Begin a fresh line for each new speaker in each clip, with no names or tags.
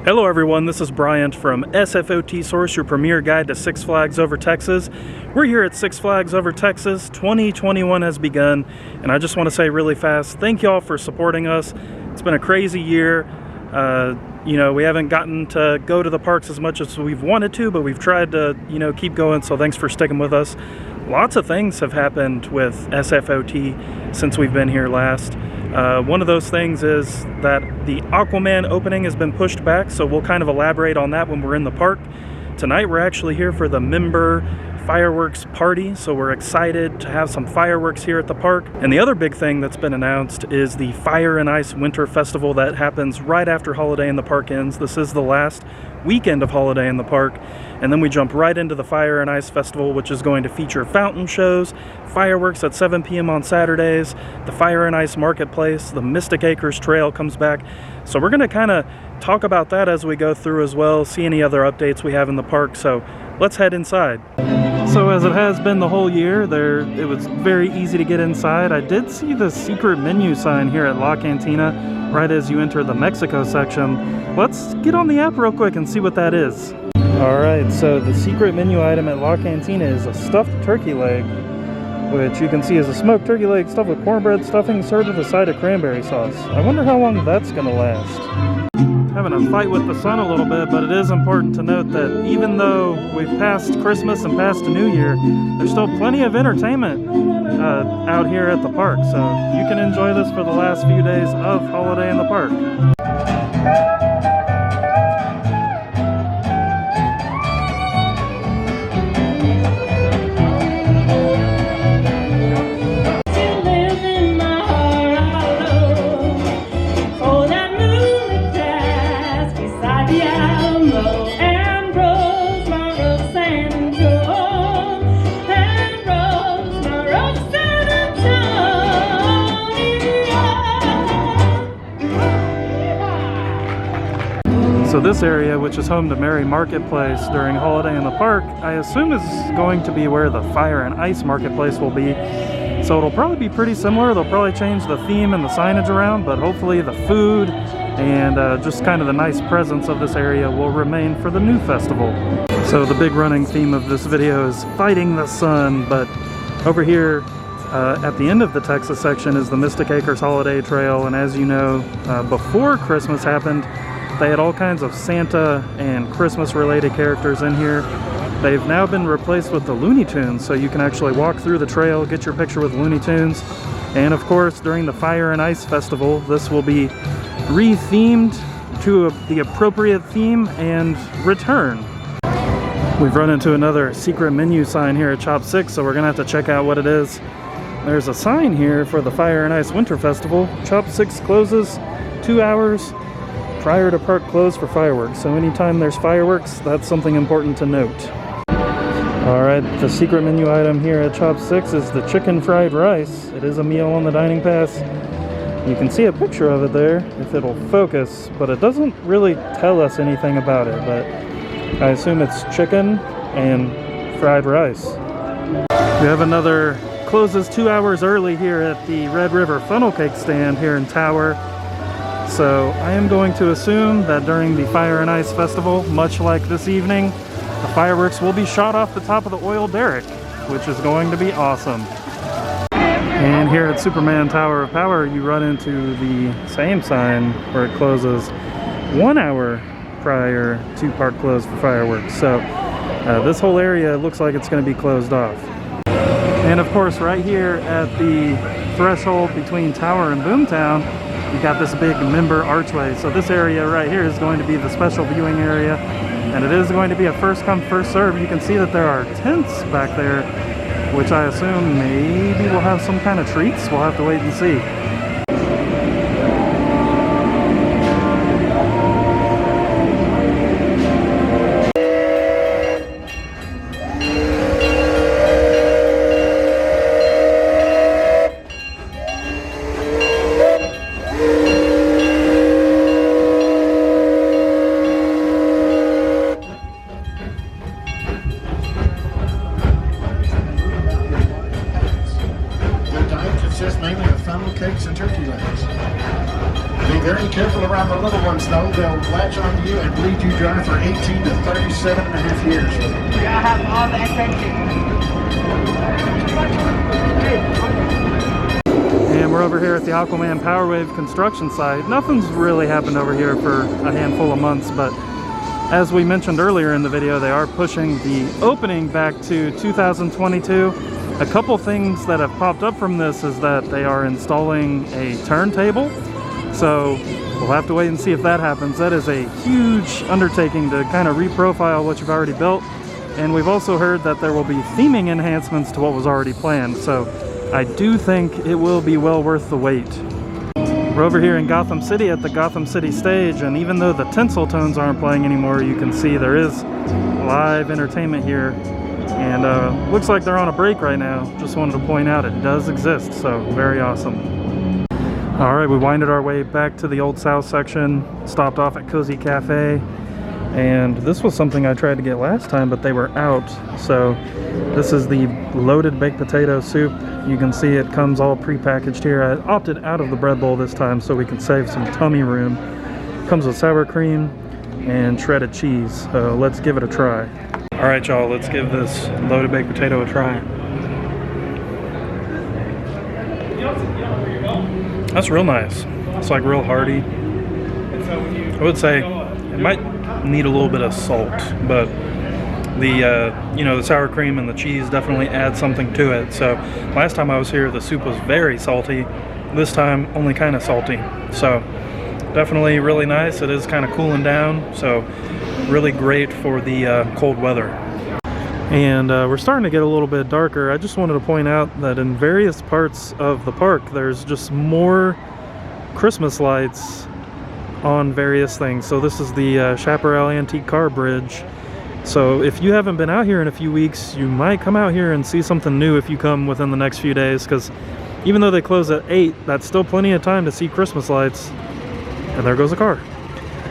Hello everyone, this is Bryant from SFOT Source, your premier guide to Six Flags Over Texas. We're here at Six Flags Over Texas. 2021 has begun, and I just want to say really fast, thank y'all for supporting us. It's been a crazy year. We haven't gotten to go to the parks as much as we've wanted to, but we've tried to, keep going, so thanks for sticking with us. Lots of things have happened with SFOT since we've been here last. One of those things is that the Aquaman opening has been pushed back, so we'll kind of elaborate on that when we're in the park. Tonight we're actually here for the member fireworks party, so we're excited to have some fireworks here at the park. And the other big thing that's been announced is the Fire and Ice Winter Festival that happens right after Holiday in the Park ends. This is the last weekend of Holiday in the Park, and then we jump right into the Fire and Ice Festival, which is going to feature fountain shows, fireworks at 7 p.m. on Saturdays, the Fire and Ice Marketplace, the Mystic Acres Trail comes back. So we're going to kind of talk about that as we go through as well, see any other updates we have in the park. So let's head inside. So as it has been the whole year, it was very easy to get inside. I did see the secret menu sign here at La Cantina right as you enter the Mexico section. Let's get on the app real quick and see what that is. Alright, so the secret menu item at La Cantina is a stuffed turkey leg, which you can see is a smoked turkey leg stuffed with cornbread stuffing served with a side of cranberry sauce. I wonder how long that's going to last. Having a fight with the sun a little bit, but it is important to note that even though we've passed Christmas and passed a New Year, there's still plenty of entertainment out here at the park, so you can enjoy this for the last few days of Holiday in the Park. So this area, which is home to Merry Marketplace during Holiday in the Park, I assume is going to be where the Fire and Ice Marketplace will be. So it'll probably be pretty similar. They'll probably change the theme and the signage around, but hopefully the food and just kind of the nice presence of this area will remain for the new festival. So the big running theme of this video is fighting the sun, but over here at the end of the Texas section is the Mystic Acres Holiday Trail, and as you know, before Christmas happened, they had all kinds of Santa and Christmas related characters in here. They've now been replaced with the Looney Tunes, so you can actually walk through the trail, get your picture with Looney Tunes. And of course, during the Fire and Ice Festival, this will be re-themed to the appropriate theme and return. We've run into another secret menu sign here at Chop 6, so we're gonna have to check out what it is. There's a sign here for the Fire and Ice Winter Festival. Chop 6 closes 2 hours prior to park close for fireworks, so anytime there's fireworks, that's something important to note. Alright, the secret menu item here at Chop 6 is the chicken fried rice. It is a meal on the dining pass. You can see a picture of it there if it'll focus, but it doesn't really tell us anything about it, but I assume it's chicken and fried rice. We have another closes 2 hours early here at the Red River funnel cake stand here in Tower. So I am going to assume that during the Fire and Ice Festival, much like this evening, the fireworks will be shot off the top of the oil derrick, which is going to be awesome. And here at Superman Tower of Power, you run into the same sign where it closes 1 hour prior to park close for fireworks. So this whole area looks like it's going to be closed off. And of course, right here at the threshold between Tower and Boomtown, you got this big member archway. So this area right here is going to be the special viewing area, and it is going to be a first come first serve. You can see that there are tents back there, which I assume maybe we'll have some kind of treats. We'll have to wait and see.
Just mainly a funnel cakes and though, they'll latch onto you and bleed you dry for 18 to 37 and a half years.
I have all the attention.
And we're over here at the Aquaman Power Wave construction site. Nothing's really happened over here for a handful of months, but as we mentioned earlier in the video, they are pushing the opening back to 2022. A couple things that have popped up from this is that they are installing a turntable. So we'll have to wait and see if that happens. That is a huge undertaking to kind of reprofile what you've already built. And we've also heard that there will be theming enhancements to what was already planned. So I do think it will be well worth the wait. We're over here in Gotham City at the Gotham City stage, and even though the tinsel tones aren't playing anymore, you can see there is live entertainment here. And looks like they're on a break right now. Just wanted to point out it does exist, so very awesome. Alright, we winded our way back to the Old South section, stopped off at Cozy Cafe, and this was something I tried to get last time, but they were out. So this is the loaded baked potato soup. You can see it comes all pre-packaged here. I opted out of the bread bowl this time so we can save some tummy room. Comes with sour cream and shredded cheese, so let's give it a try. Alright y'all, let's give this loaded baked potato a try. That's real nice. It's like real hearty. I would say it might need a little bit of salt, but the you know, the sour cream and the cheese definitely add something to it. So last time I was here, the soup was very salty. This time, only kind of salty. So definitely really nice. It is kind of cooling down, so really great for the cold weather. And we're starting to get a little bit darker. I just wanted to point out that in various parts of the park, there's just more Christmas lights on various things. So this is the Chaparral Antique Car Bridge. So if you haven't been out here in a few weeks, you might come out here and see something new if you come within the next few days, because even though they close at 8, that's still plenty of time to see Christmas lights. And there goes a car.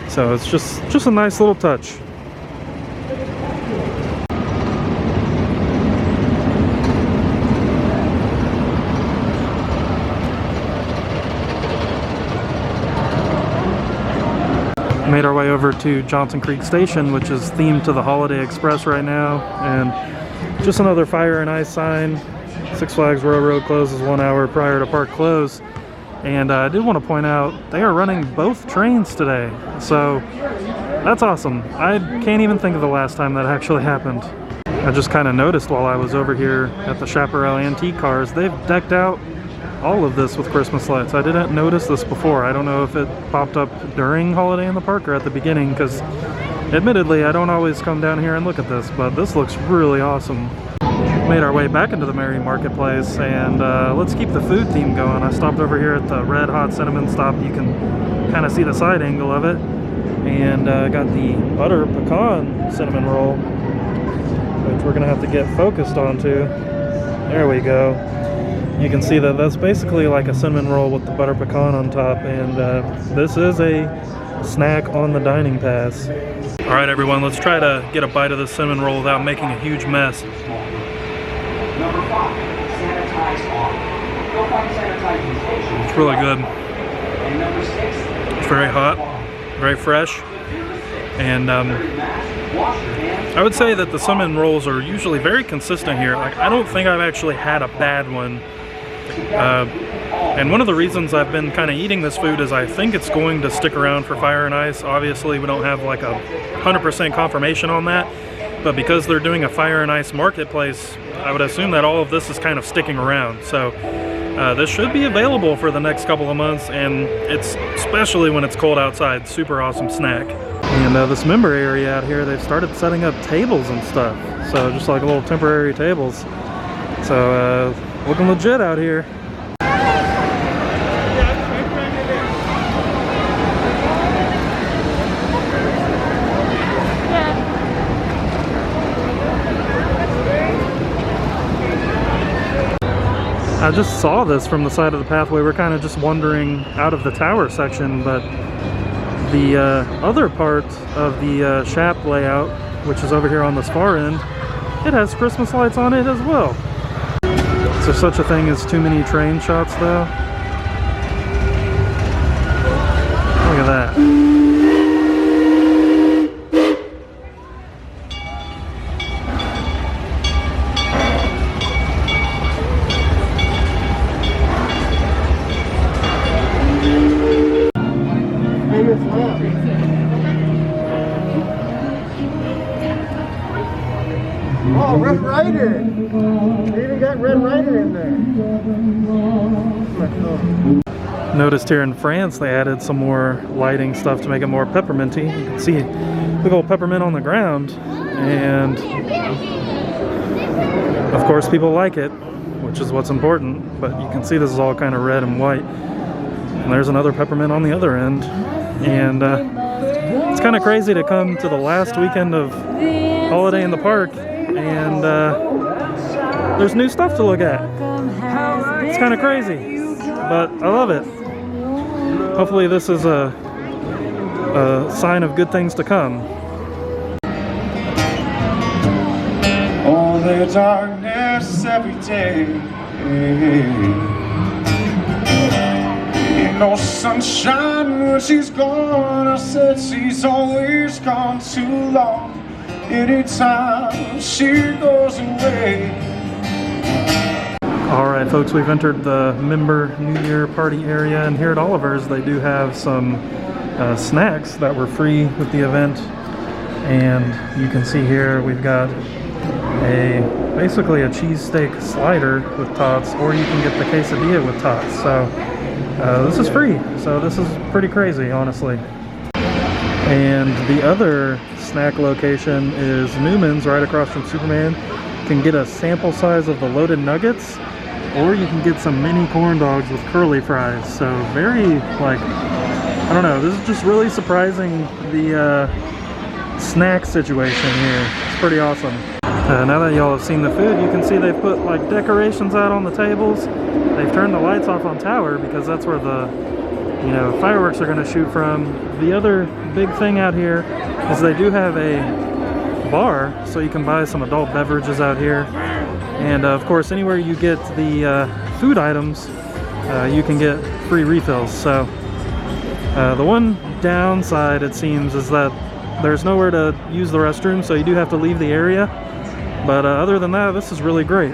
So it's just a nice little touch. Made our way over to Johnson Creek Station, which is themed to the Holiday Express right now, and just another fire and ice sign. Six Flags Railroad closes 1 hour prior to park close. And I did want to point out they are running both trains today, so that's awesome. I can't even think of the last time that actually happened. I just kind of noticed while I was over here at the Chaparral Antique Cars, they've decked out all of this with Christmas lights. I didn't notice this before. I don't know if it popped up during Holiday in the Park or at the beginning, because admittedly I don't always come down here and look at this, but this looks really awesome. Made our way back into the Merry Marketplace, and let's keep the food theme going. I stopped over here at the Red Hot Cinnamon Stop. You can kind of see the side angle of it, and got the butter pecan cinnamon roll, which we're gonna have to get focused onto. There we go. You can see that that's basically like a cinnamon roll with the butter pecan on top, and this is a snack on the dining pass. All right, everyone, let's try to get a bite of this cinnamon roll without making a huge mess.
Number 5, sanitize off. Go find sanitizing stations.
It's really good.
And number 6,
it's very hot, very fresh, and I would say that the cinnamon rolls are usually very consistent here. Like, I don't think I've actually had a bad one. And one of the reasons I've been kind of eating this food is I think it's going to stick around for Fire and Ice. Obviously, we don't have like a 100% confirmation on that, but because they're doing a Fire and Ice marketplace, I would assume that all of this is kind of sticking around. So this should be available for the next couple of months, and it's, especially when it's cold outside, super awesome snack. And this member area out here, they've started setting up tables and stuff. So just like little temporary tables. So looking legit out here. I just saw this from the side of the pathway. We're kind of just wandering out of the tower section, but the other part of the shop layout, which is over here on this far end, it has Christmas lights on it as well. Is there such a thing as too many train shots though? Look at that.
Oh, Red Ryder! They even got Red Ryder in there.
Noticed here in France they added some more lighting stuff to make it more pepperminty. You can see big old peppermint on the ground, and of course people like it, which is what's important. But you can see this is all kind of red and white, and there's another peppermint on the other end. And it's kind of crazy to come to the last weekend of holiday in the park and there's new stuff to look at. It's kind of crazy, but I love it. Hopefully this is a sign of good things to come.
All the darkness every day. Ain't no sunshine when she's gone. I said she's always gone too long. Anytime she goes away.
Alright folks, we've entered the member New Year party area, and here at Oliver's they do have some snacks that were free with the event. And you can see here we've got basically a cheesesteak slider with tots, or you can get the quesadilla with tots. So this is free, so this is pretty crazy, honestly. And the other snack location is Newman's, right across from Superman. You can get a sample size of the loaded nuggets, or you can get some mini corn dogs with curly fries. So very, like, I don't know, this is just really surprising, the snack situation here. It's pretty awesome. Now that y'all have seen the food, you can see they've put like decorations out on the tables. They've turned the lights off on tower because that's where the fireworks are going to shoot from. The other big thing out here is they do have a bar, so you can buy some adult beverages out here. And of course, anywhere you get the food items, you can get free refills. So the one downside, it seems, is that there's nowhere to use the restroom, so you do have to leave the area. But other than that, this is really great.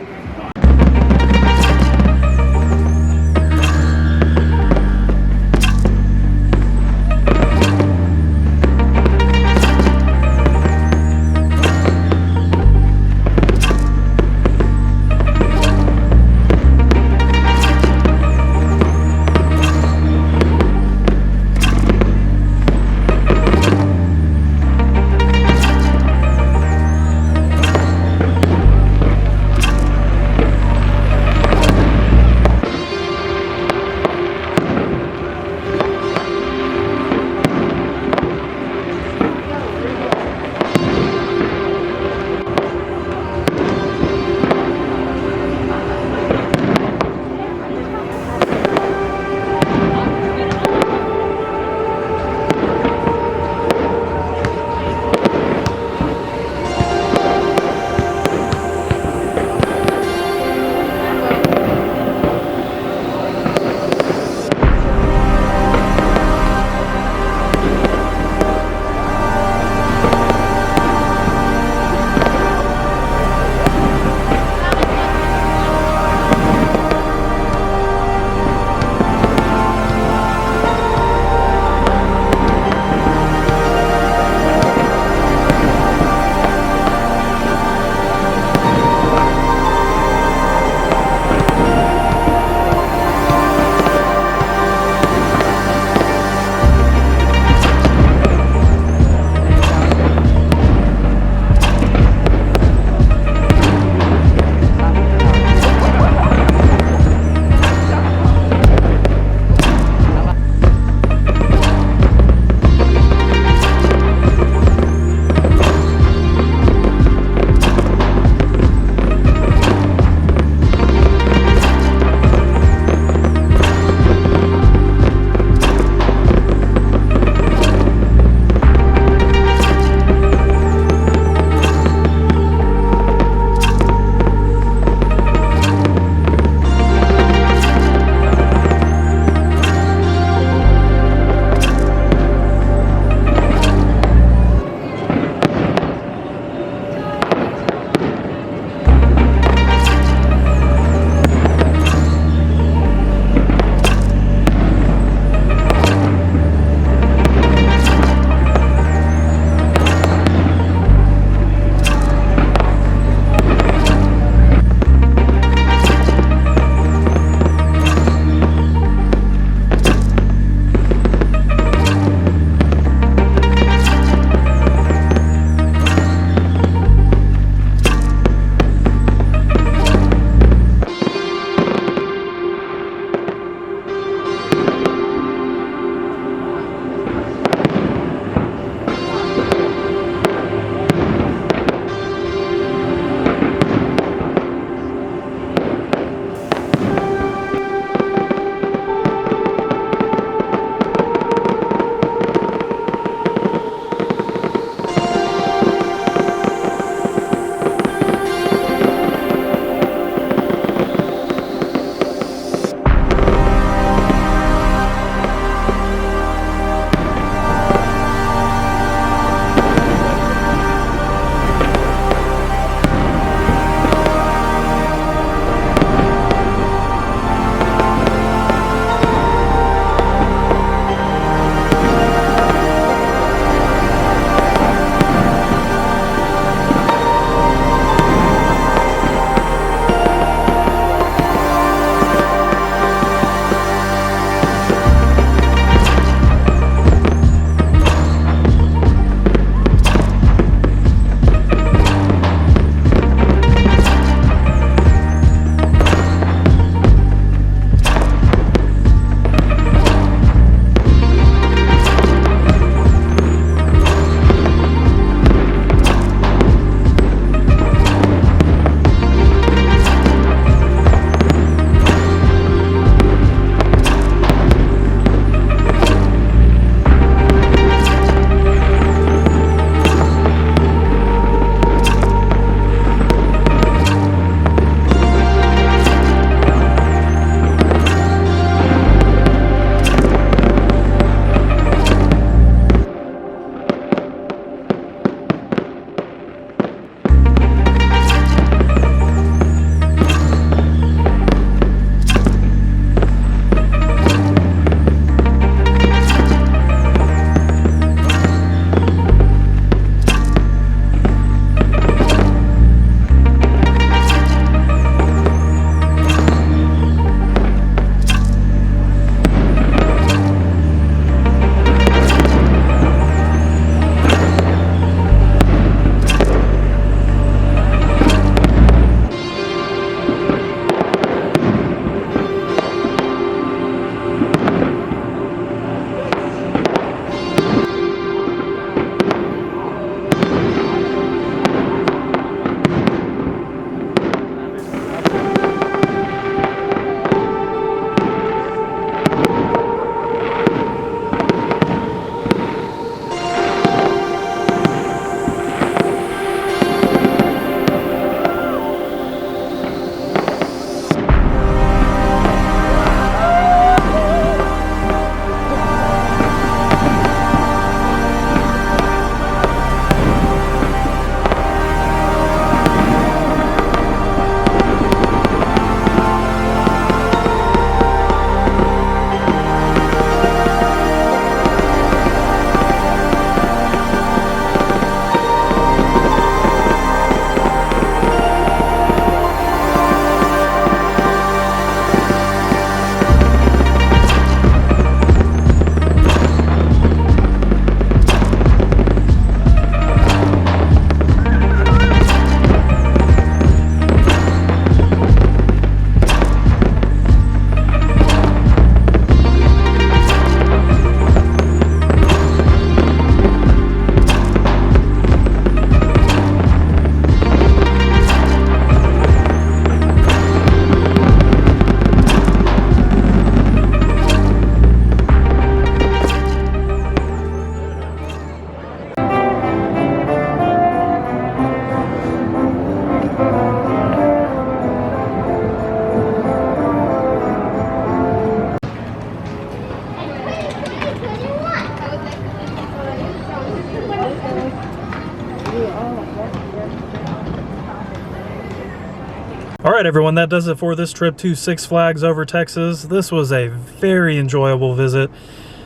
All right, everyone, that does it for this trip to Six Flags Over Texas. This was a very enjoyable visit.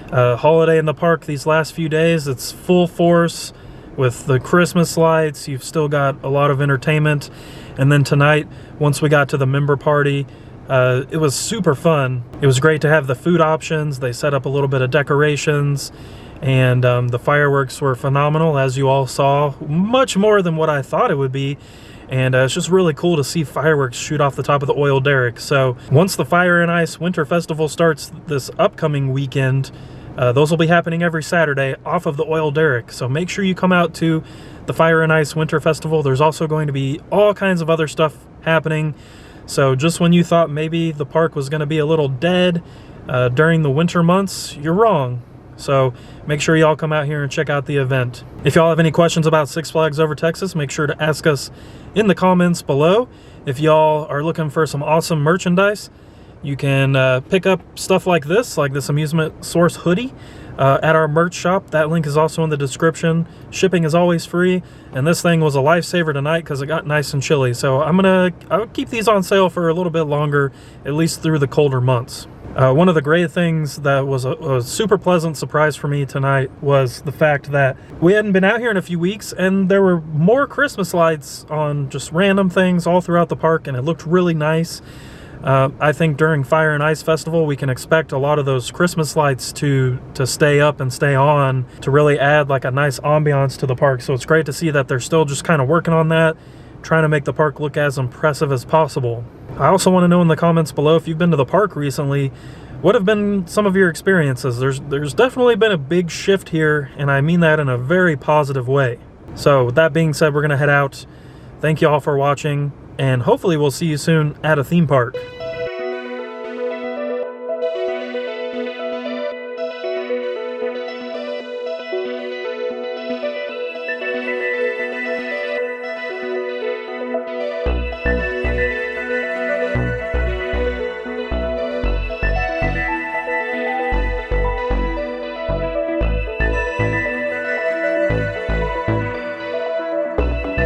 Holiday in the park these last few days, it's full force with the Christmas lights. You've still got a lot of entertainment. And then tonight, once we got to the member party, it was super fun. It was great to have the food options. They set up a little bit of decorations, and the fireworks were phenomenal, as you all saw. Much more than what I thought it would be. And it's just really cool to see fireworks shoot off the top of the oil derrick. So once the Fire and Ice Winter Festival starts this upcoming weekend, those will be happening every Saturday off of the oil derrick. So make sure you come out to the Fire and Ice Winter Festival. There's also going to be all kinds of other stuff happening. So just when you thought maybe the park was going to be a little dead during the winter months, you're wrong. So make sure y'all come out here and check out the event. If y'all have any questions about Six Flags Over Texas, make sure to ask us in the comments below. If y'all are looking for some awesome merchandise, you can pick up stuff like this Amusement Source hoodie at our merch shop. That link is also in the description. Shipping is always free, and this thing was a lifesaver tonight because it got nice and chilly. So I'll keep these on sale for a little bit longer, at least through the colder months. One of the great things that was a super pleasant surprise for me tonight was the fact that we hadn't been out here in a few weeks, and there were more Christmas lights on just random things all throughout the park, and it looked really nice. I think during Fire and Ice Festival, we can expect a lot of those Christmas lights to stay up and stay on to really add like a nice ambiance to the park. So it's great to see that they're still just kind of working on that, trying to make the park look as impressive as possible. I also want to know in the comments below, if you've been to the park recently, what have been some of your experiences? There's definitely been a big shift here, and I mean that in a very positive way. So with that being said, we're going to head out. Thank you all for watching, and hopefully we'll see you soon at a theme park.